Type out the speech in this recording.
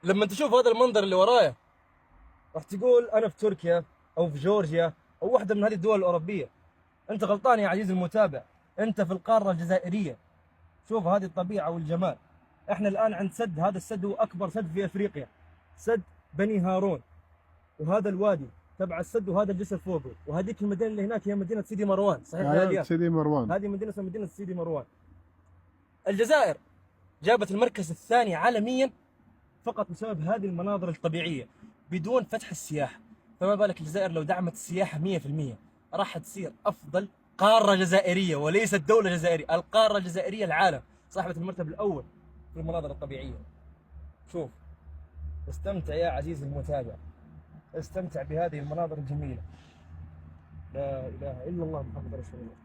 لما تشوف هذا المنظر اللي ورايا راح تقول انا في تركيا او في جورجيا او واحده من هذه الدول الاوروبيه. انت غلطان يا عزيزي المتابع، انت في القاره الجزائريه. شوف هذه الطبيعه والجمال. احنا الان عند سد، هذا السد هو اكبر سد في افريقيا، سد بني هارون. وهذا الوادي تبع السد، وهذا الجسر فوقه، وهذيك المدينه اللي هناك هي مدينه سيدي مروان. صحيح يا الياس؟ سيدي مروان. هذه مدينه اسمها مدينه سيدي مروان. الجزائر جابت المركز الثاني عالميا فقط بسبب هذه المناظر الطبيعيه بدون فتح السياحه. فما بالك الجزائر لو دعمت السياحه 100% راح تصير افضل قاره جزائريه، وليست دوله جزائريه، القاره الجزائريه العالم، صاحبه المرتبه الاول في المناظر الطبيعيه. شوف، استمتع يا عزيزي المتابع، استمتع بهذه المناظر الجميله. لا اله الا الله محمد رسول الله.